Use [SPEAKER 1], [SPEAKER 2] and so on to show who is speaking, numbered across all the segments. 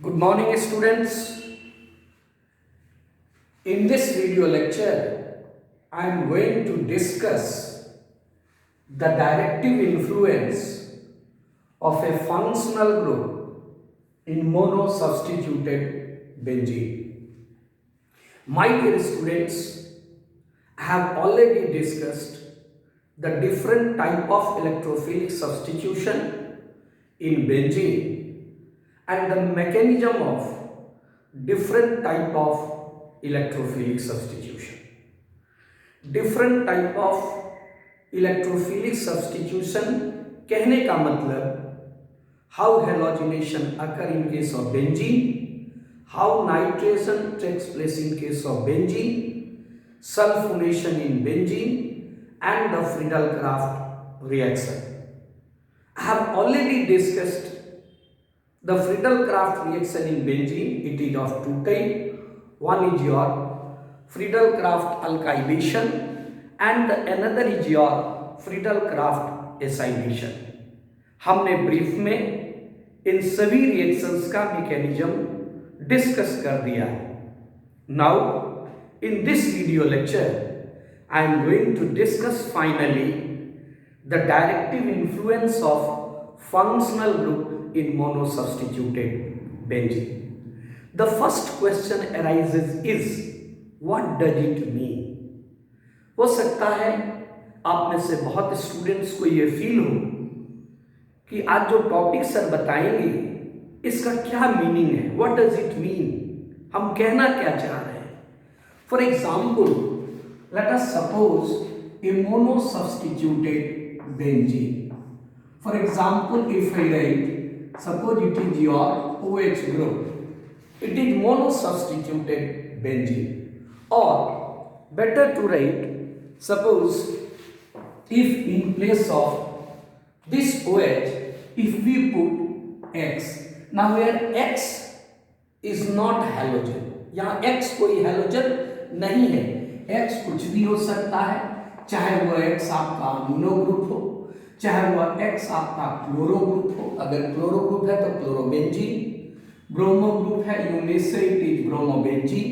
[SPEAKER 1] Good morning, students. In this video lecture, I am going to discuss the directive influence of a functional group in monosubstituted benzene. My dear students, I have already discussed the different type of electrophilic substitution in benzene and the mechanism of different type of electrophilic substitution. Different type of electrophilic substitution कहने का मतलब how halogenation occur in case of benzene, how nitration takes place in case of benzene, sulfonation in benzene and the Friedel-Crafts reaction. I have already discussed the Friedel-Crafts reaction in benzene. It is of two types. One is your Friedel-Crafts alkylation and another is your Friedel-Crafts acylation. हमने brief में इन सभी reactions का mechanism discuss कर दिया है. Now in this video lecture I am going to discuss finally the directive influence of functional group in monosubstituted benzene. The first question arises is what does it mean? हो सकता है आप में से बहुत स्टूडेंट्स को ये फील हो कि आज जो टॉपिक सर बताएंगे इसका क्या मीनिंग है, व्हाट डज इट मीन, हम कहना क्या चाह रहे हैं. For example let us suppose a monosubstituted benzene. For example if I write suppose it is your OH group, it is monosubstituted benzene, or better to write, suppose if in place of this OH if we put X. Now here X is not halogen, यहाँ X कोई halogen नहीं है. X कुछ भी हो सकता है, चाहे वो X आपका अमीनो ग्रुप हो, चाहे वह X आपका क्लोरो ग्रुप हो. अगर क्लोरो ग्रुप है तो क्लोरोबेंजीन, ब्रोमो ग्रुप है यू मे से इट इज ब्रोमोबेंजीन,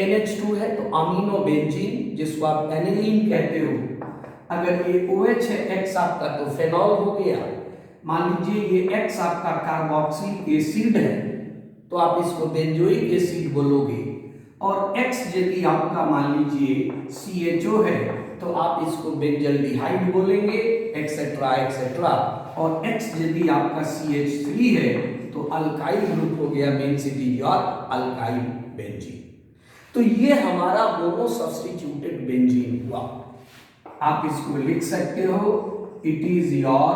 [SPEAKER 1] NH2 है तो अमीनोबेंजीन जिसको आप एनिलीन कहते हो. अगर ये OH है X आपका तो फेनॉल हो गया. मान लीजिए ये X आपका कार्बोक्सिलिक एसिड है तो आप इसको बेंजोइक एसिड बोलोगे, और X यदि आपका मान लीजिए CHO है तो आप इसको बेंजल्डिहाइड बोलेंगे एक्सेट्रा एक्सेट्रा. और X यदि आपका CH3 है तो अल्काइल ग्रुप हो गया, means it is your alkyl benzene. तो ये हमारा मोनोसब्स्टिट्यूटेड बेंजीन हुआ. आप इसको लिख सकते हो it is your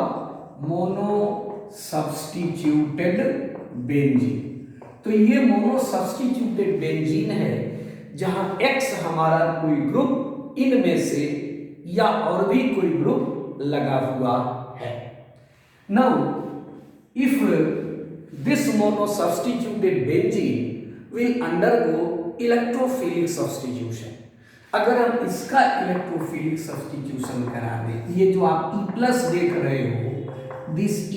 [SPEAKER 1] monosubstituted benzene. तो ये मोनोसब्स्टिट्यूटेड बेंजीन है जहां X हमारा कोई ग्रुप इनमें से या और भी कोई ग्रुप लगा हुआ है. Now if this monosubstituted benzene will undergo electrophilic substitution, अगर हम इसका इलेक्ट्रोफिलिक सब्स्टिट्यूशन करा दें, ये जो आप E+ देख रहे हो, this E+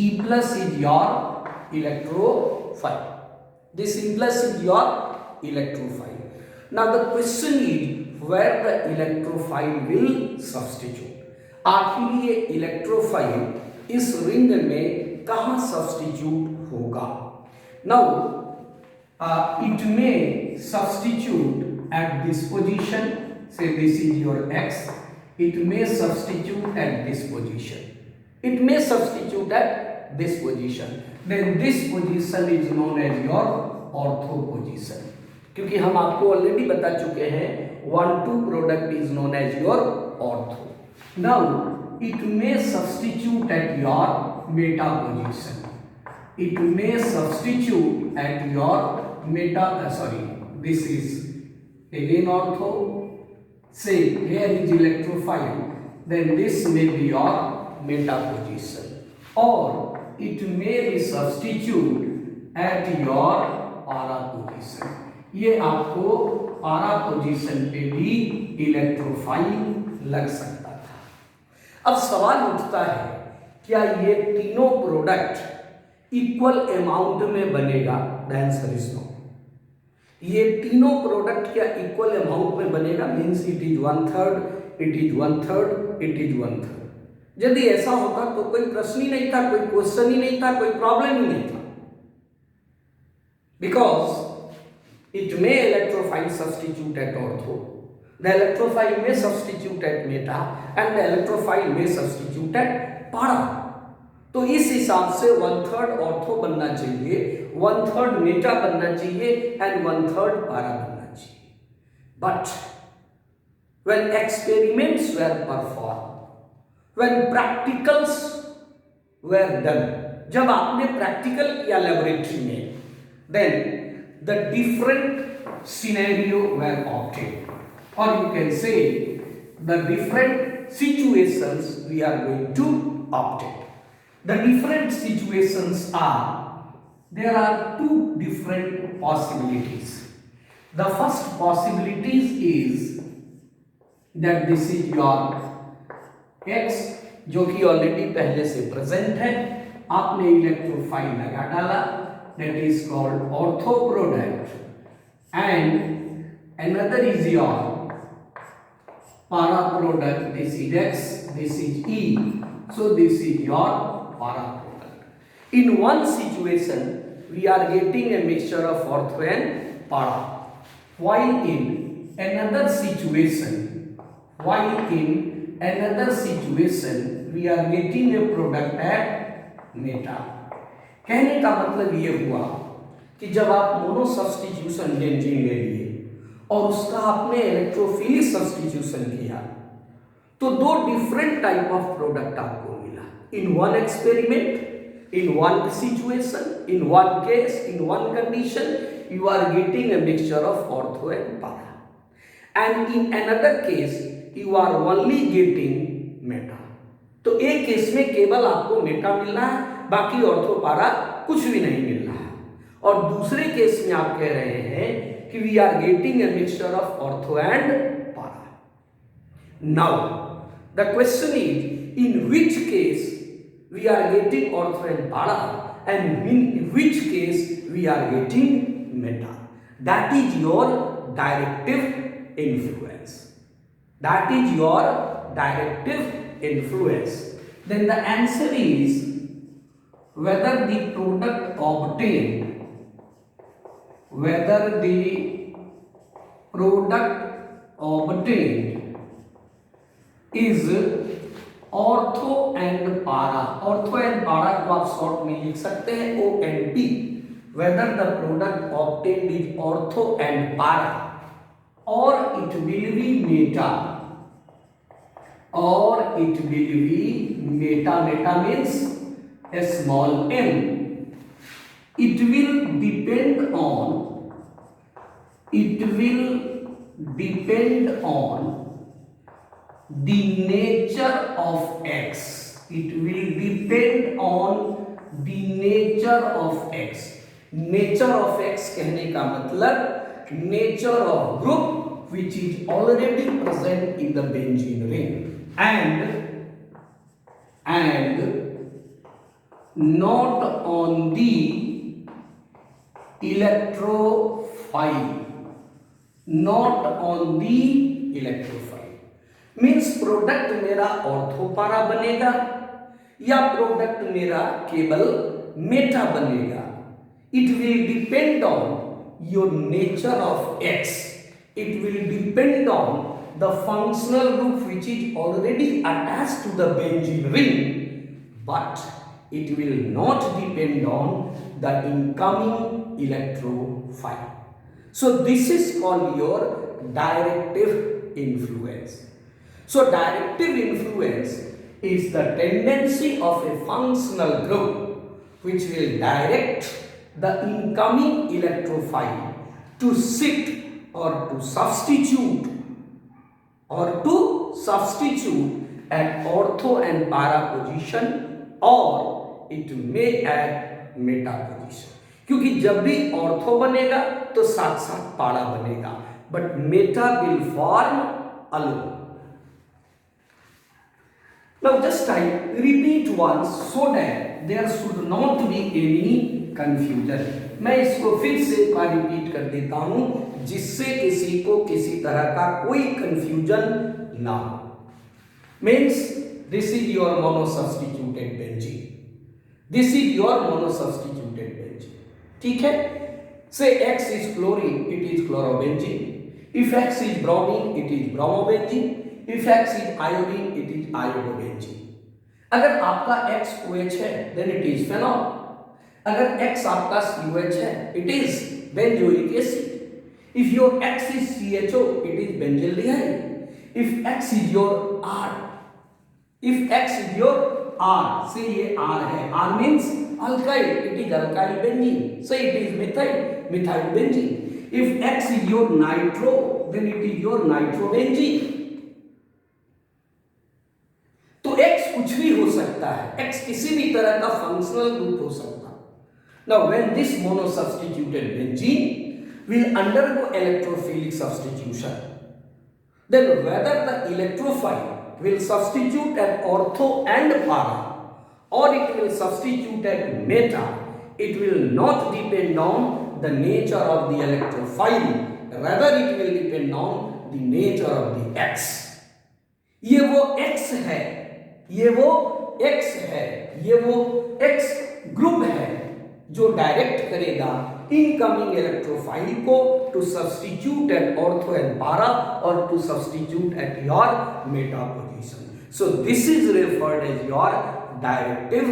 [SPEAKER 1] is your electrophile, this E+ is your electrophile. Now the question is where the electrophile will substitute. आखिर ये इलेक्ट्रोफाइल इस रिंग में कहाँ सब्स्टिट्यूट होगा. Now it may substitute at this position, say this is your X, it may substitute at this position, it may substitute at this position, then this position is known as your ortho position. क्योंकि हम आपको already बता चुके हैं 1,2 product is known as your ortho. Now it may substitute at your meta position. It may substitute at your meta. This is again ortho. Say here is electrophile. Then this may be your meta position, or it may be substitute at your para position. ये आपको पारा position पे भी electrophile लग सकता था. अब सवाल उठता है क्या ये तीनों प्रोडक्ट इक्वल अमाउंट में बनेगा, द आंसर इज नो। ये तीनों प्रोडक्ट क्या इक्वल अमाउंट में बनेगा, means it is 1/3, it is 1/3, it is 1/3। यदि ऐसा होता तो कोई प्रश्न ही नहीं था, कोई क्वेश्चन ही नहीं था, कोई प्रॉब्लम ही नहीं था, because it may electrophile substitute at ortho, the electrophile may substitute at meta and the electrophile may substitute at para। तो इस हिसाब से 1/3 ऑर्थो बनना चाहिए, 1/3 मेटा बनना चाहिए एंड 1/3 पारा बनना चाहिए। But when experiments were performed, when practicals were done, जब आपने प्रैक्टिकल किया लेबोरेटरी में, then the different scenario were obtained, or you can say the different situations we are going to obtain. The different situations are, there are two different possibilities. The first possibility is that this is your x जो कि already पहले से present है, आपने electrophile लगा डाला, that is called ortho product, and another is your para product, this is x, this is e, so this is your para product. In one situation we are getting a mixture of ortho and para, while in another situation we are getting a product at meta। कहने का मतलब ये हुआ कि जब आप mono substitution benzene ले लिए और उसका आपने इलेक्ट्रोफिलिक सब्स्टिट्यूशन किया तो दो डिफरेंट टाइप ऑफ प्रोडक्ट आपको मिला। In one experiment, in one situation, in one case, in one condition you are getting a mixture of ortho and para, and in another case you are only getting meta। तो एक case में केवल आपको Meta मिल रहा है, बाकी ortho पारा कुछ भी नहीं मिल रहा है, और दूसरे केस में आप कह रहे हैं कि we are getting a mixture of ortho and para. Now the question is, in which case we are getting ortho and para and in which case we are getting meta? That is your directive influence. That is your directive influence. Then the answer is whether the product obtained, is ortho and para. Ortho and para को आप short में लिख सकते हैं ONP। Whether the product obtained is ortho and para, और it will be meta, meta means a small m। it will depend on the nature of x। it will depend on the nature of x। nature of x कहने का मतलब nature of group which is already present in the benzene ring, and not on the electrophile, means product मेरा ortho para बनेगा या product मेरा केवल meta बनेगा। It will depend on your nature of X, it will depend on the functional group which is already attached to the benzene ring, but it will not depend on the incoming electrophile. So this is called your directive influence। So directive influence is the tendency of a functional group which will direct the incoming electrophile to sit or to substitute at ortho and para position, or it may at meta position। क्योंकि जब भी ortho बनेगा तो साथ साथ पारा बनेगा, but meta will form alone। Now just I repeat once so that there should not be any confusion. मैं इसको फिर से एक बार रिपीट कर देता हूं जिससे किसी को किसी तरह का कोई कंफ्यूजन ना हो। Means this is your monosubstituted benzene, this is your monosubstituted benzene, ठीक है। से X is chlorine, it is chlorobenzene. If X is bromine, it is bromobenzene. If X is iodine, it is iodobenzene. अगर आपका X OH है, then it is phenol. अगर X आपका COH है, it is benzoic acid. If your X is CHO, it is benzaldehyde. If X is your R, if X is your R, say ये R है, R means alkyl, it is alkyl benzene. Say it is methyl, methyl benzene. If X is your nitro, then it is your nitrobenzene. तो X कुछ भी हो सकता है, X किसी भी तरह का फंक्शनल ग्रुप हो सकता है। Now when this monosubstituted benzene will undergo electrophilic substitution, then whether the electrophile will substitute at ortho and para or it will substitute at meta, it will not depend on the nature of the electrophile, rather it will depend on the nature of the X. ये वो X है, ये वो X है, ये वो X group है जो डायरेक्ट करेगा इनकमिंग इलेक्ट्रोफाइल को to substitute at ortho and para और to substitute at your meta position. So this is referred as your directive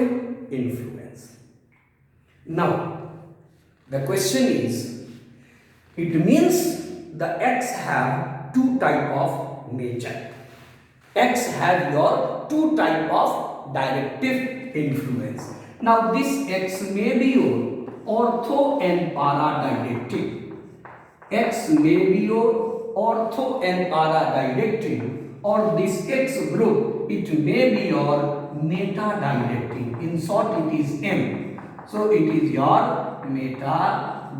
[SPEAKER 1] influence. Now the question is, it means the X have two type of nature. X have your two type of directive influence. Now this X may be your ortho and para directive. X may be your ortho and para directive, or this X group it may be your meta directive. In short, it is M. So it is your meta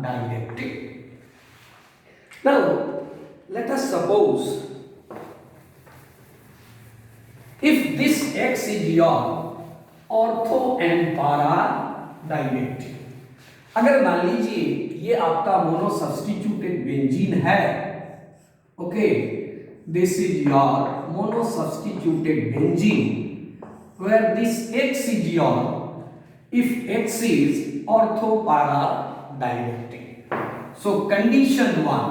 [SPEAKER 1] directive. Now let us suppose if this X is your ortho and para directive. अगर मान लीजिए ये आपका monosubstituted benzene है, okay, this is your monosubstituted benzene where this X is your, if X is ortho para directive. So condition one,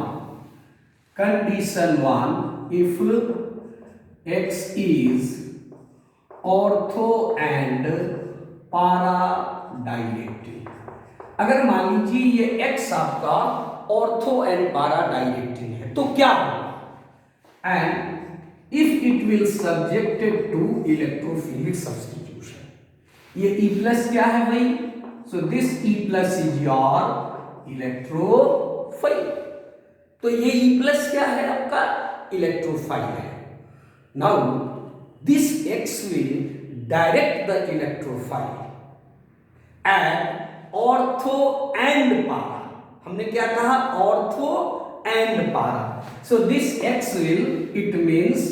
[SPEAKER 1] if X is ortho and para directive. अगर मान लीजिए ये X आपका ऑर्थो एंड पारा डायरेक्टिव है तो क्या होगा? And if it will subjected to electrophilic substitution, ये E प्लस क्या है भाई? So this E plus is your electrophile. तो ये E प्लस क्या है आपका? इलेक्ट्रोफाइल है. Now this X will direct the electrophile at ortho and para. हमने क्या कहा? Ortho and para. So this X will, it means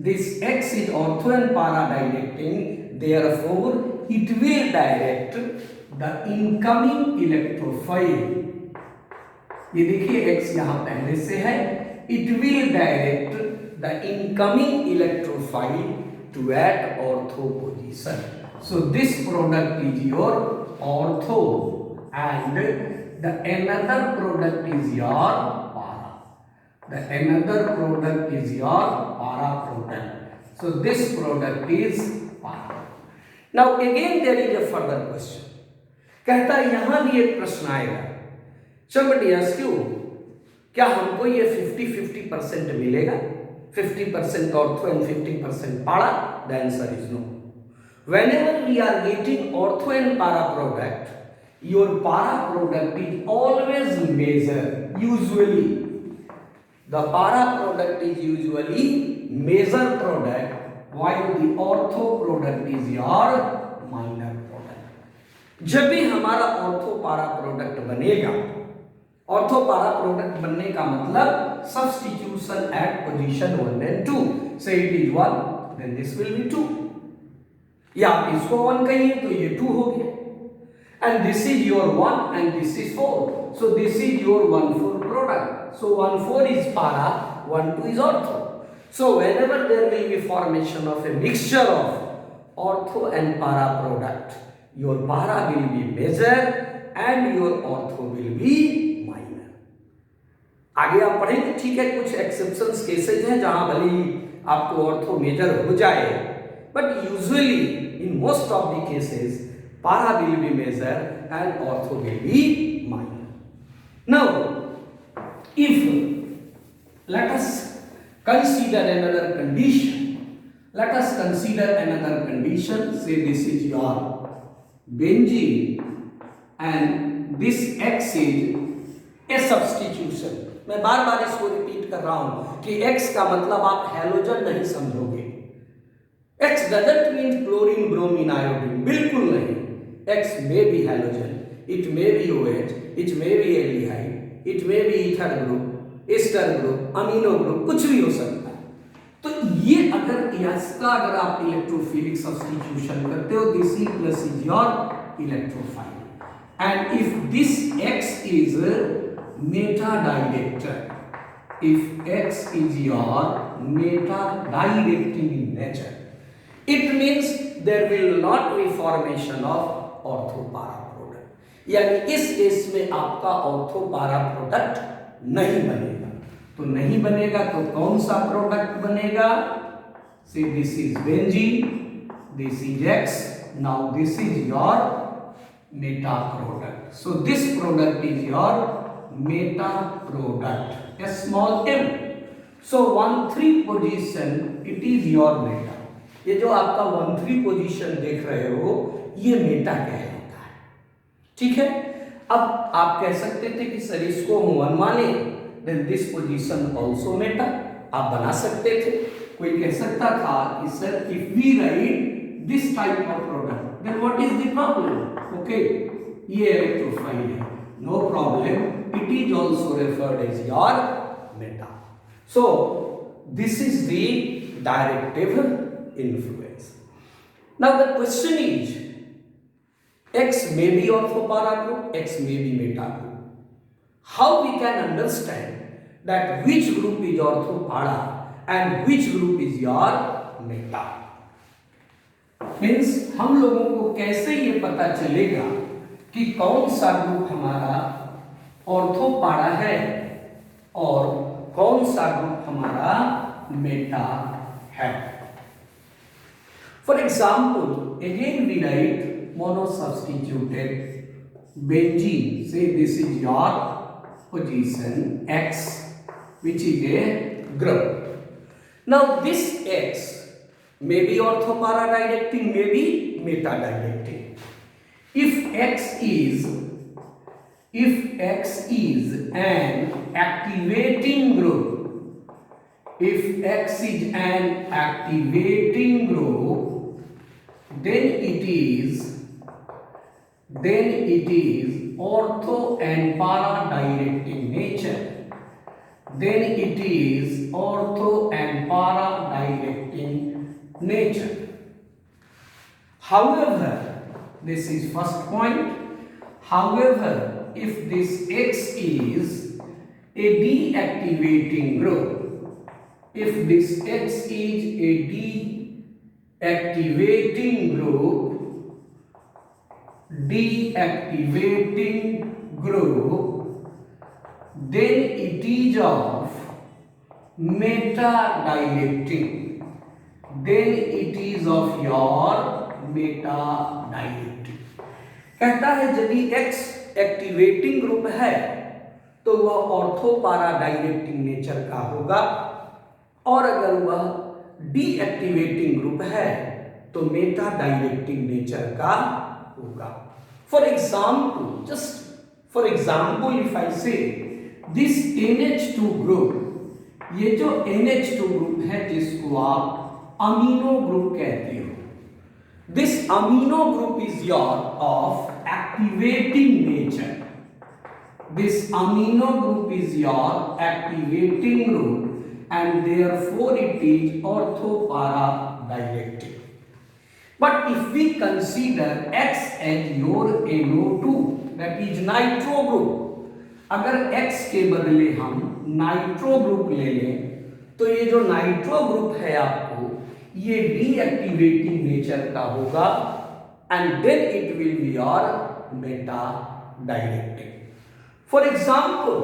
[SPEAKER 1] this X is ortho and para directing, therefore it will direct the incoming electrophile. ये देखिए X यहाँ पहले से है, it will direct the incoming electrophile to at ortho position. So this product is your ortho and the another product is your para. The another product is your para product. So this product is para. Now again there is a further question. कहता है यहां भी एक प्रश्न आएगा, somebody asks you, क्या हमको ये 50-50% मिलेगा? 50% ortho and 50% para? The answer is no. Whenever we are getting ortho and para product, your para product is always major. Usually, the para product is usually major product, while the ortho product is your minor product. जब भी हमारा ortho para product बनेगा, ortho पारा product बनने का मतलब substitution eight position 1 and 2. Say it is 1, then this will be 2. या आप इसको 1 कहिए तो ये 2 हो गया. and this is your 1 and this is 4. So this is your 1,4 product. So 1,4 is para, 1,2 is ortho. So whenever there will be formation of a mixture of ortho and para product, your para will be major and your ortho will be minor. आगे आप पढ़ेंगे, ठीक है, कुछ exceptions cases हैं जहां भले ही आपको ऑर्थो मेजर हो जाए, but usually in most of the cases para will be major and ortho will be minor. Now, if let us consider another condition, let us consider another condition. Say this is your benzene and this X is a substitution. मैं बार बार इसको repeat कर रहा हूं कि X का मतलब आप halogen नहीं समझोगे. X doesn't mean chlorine, bromine, iodine. बिल्कुल नहीं. X may be halogen, it may be OH, it may be aldehyde, it may be ether group, ester group, amino group, कुछ भी हो सकता है. तो ये अगर इसका अगर आप इलेक्ट्रोफिलिक सब्स्टिट्यूशन करते हो, this E plus is your electrophile, and if this X is meta director, if X is your meta directing in nature, it means there will not be formation of ortho पारा product, यानी इस case में आपका ortho पारा product नहीं बनेगा. तो नहीं बनेगा तो कौन सा प्रोडक्ट बनेगा? से this is benzene, this is x, now this is your meta product. So this product is your meta product, A small m. So 1,3 position it is your Meta. ये जो आपका 1,3 पोजीशन देख रहे हो ये मेटा कहलाता है. ठीक है, अब आप कह सकते थे कि सर इसको हम 1 माने, then this position also meta. आप बना सकते थे. कोई कह सकता था कि sir if we write this type of product then what is the problem? Okay, ये इलेक्ट्रोफाइल है, no problem, it is also referred as your meta. So this is the directive influence. Now the question is, X may be ortho para group, X may be meta group. How we can understand that which group is ortho para and which group is your meta? Means हम लोगों को कैसे ये पता चलेगा कि कौन सा ग्रुप हमारा ऑर्थो पारा है और कौन सा ग्रुप हमारा मेटा है? For example, again we write monosubstituted benzene. Say this is your position X, which is a group. Now this X may be ortho para directing, may be meta directing. If X is an activating group, if X is an activating group, then it is ortho and para directing nature. Then it is ortho and para directing nature. However, this is first point. However, if this X is a deactivating group, if this X is a deactivating group, then it is of meta directing. Then it is of your meta directing. कहता है यदि X activating group है तो वह ortho पारा directing nature का होगा, और अगर वह डीएक्टिवेटिंग ग्रुप है तो मेटा डायरेक्टिंग नेचर का होगा. For example, just for example, if आई से दिस NH2 ग्रुप, ये जो NH2 ग्रुप है जिसको आप अमीनो ग्रुप कहते हो, this amino group is your of activating nature. This amino group is your activating group and therefore it is ortho para directing. But if we consider X as your NO2, that is nitro group, अगर X के बदले हम nitro group ले लें तो ये जो nitro group है आपको ये डीएक्टिवेटिंग नेचर का होगा and then it will be your beta directive. For example,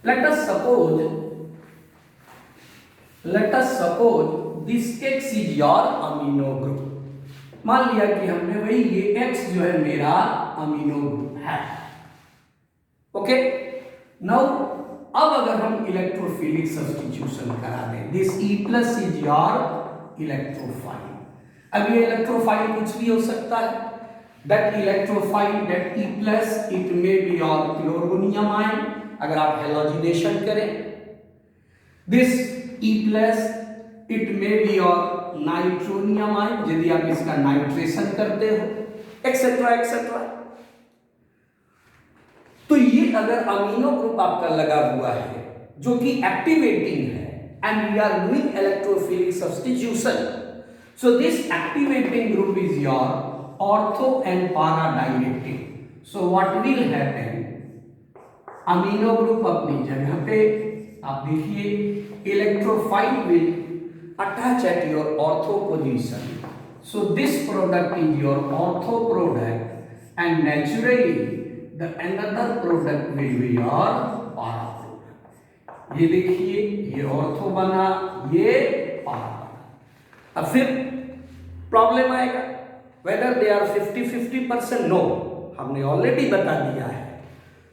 [SPEAKER 1] let us suppose this X is your amino group. मान लिया कि हमने भाई ये X जो है मेरा अमीनो ग्रुप है. ओके, नाउ अब अगर हम इलेक्ट्रोफिलिक सब्स्टिट्यूशन करा दें, this E plus is your electrophile. अब ये इलेक्ट्रोफाइल कुछ भी हो सकता है. That electrophile, that E plus, it may be your chloronium ion अगर आप हेलोजिनेशन करें. This E plus, it may be your nitronium ion यदि आप इसका नाइट्रेशन करते हो, एक्सेट्रा एक्सेट्रा. तो ये अगर अमीनो ग्रुप आपका लगा हुआ है जो कि एक्टिवेटिंग है and we are doing electrophilic substitution, so this activating group is your ortho and para directive. So what will happen, amino group अपनी जगह पे, आप देखिए electrophile will attach at your ortho position. So this product is your ortho product and naturally the another product will be your para product. ये देखिए ये ortho बना, ये para बना. अब फिर प्रॉब्लम आएगा whether they are 50-50%. नो, हमने ऑलरेडी बता दिया है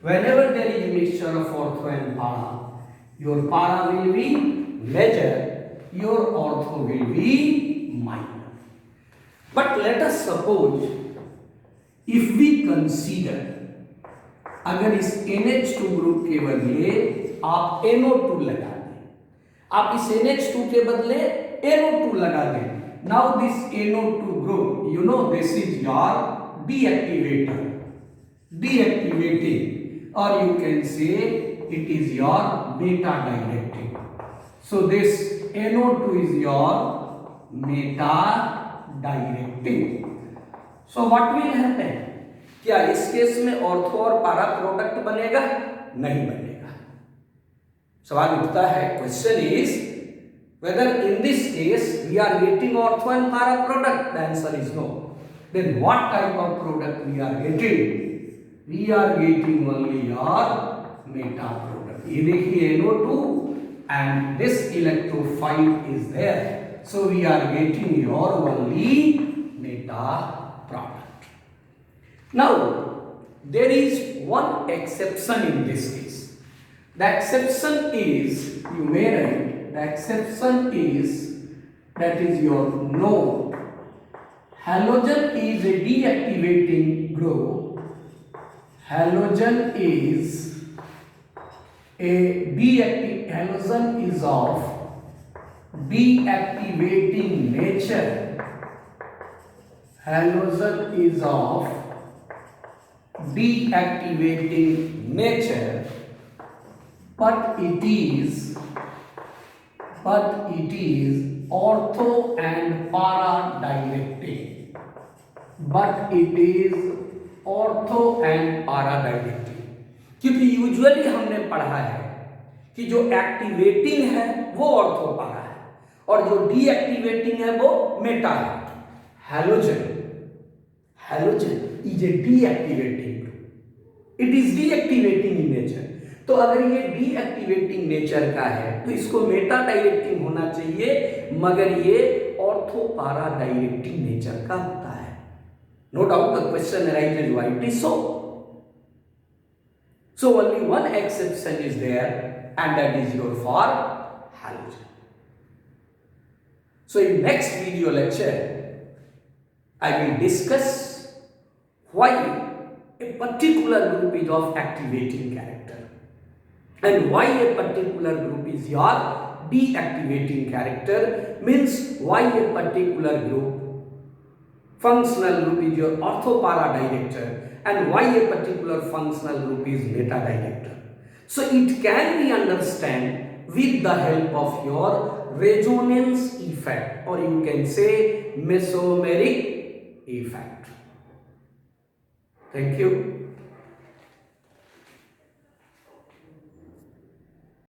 [SPEAKER 1] whenever there is mixture of ortho and para, your para will be major, your ortho will be minor. But let us suppose if we consider, अगर इस NH2 group के बदले आप NO2 लगा दें, आप इस NH2 के बदले NO2 लगा दें. Now this NO2 group, you know this is your deactivating, और you can say it is your meta directive. So this NO2 is your meta directive. So what will happen, क्या इस case में ortho और पारा product बनेगा? नहीं बनेगा. सवाल उठता है, question is whether in this case we are getting ortho and para product. The answer is no. Then what type of product we are getting? We are getting only your meta product. ये देखिए NO2 and this electrophile is there, so we are getting your only meta product. Now, there is one exception in this case. The exception is, you may write, the exception is, that is your no. Halogen is a deactivating group. Halogen is of deactivating nature. Halogen is of deactivating nature, but it is ortho and para directing. But it is ortho and para directing. क्योंकि usually हमने पढ़ा है कि जो activating है वो ortho पारा है और जो डीएक्टिवेटिंग है वो मेटा है. Halogen is a deactivating group. It is deactivating in nature. तो अगर ये डीएक्टिवेटिंग नेचर का है तो इसको मेटा डायरेक्टिंग होना चाहिए, मगर ये ऑर्थो पारा डायरेक्टिंग नेचर का होता है. No doubt the question arises why it is so. So only one exception is there and that is your for halogen. So in next video lecture I will discuss why a particular group is of activating character and why a particular group is your deactivating character, means why a particular group functional group is your ortho-para director and why a particular functional group is meta director. So it can be understand with the help of your resonance effect, or you can say mesomeric effect. Thank you.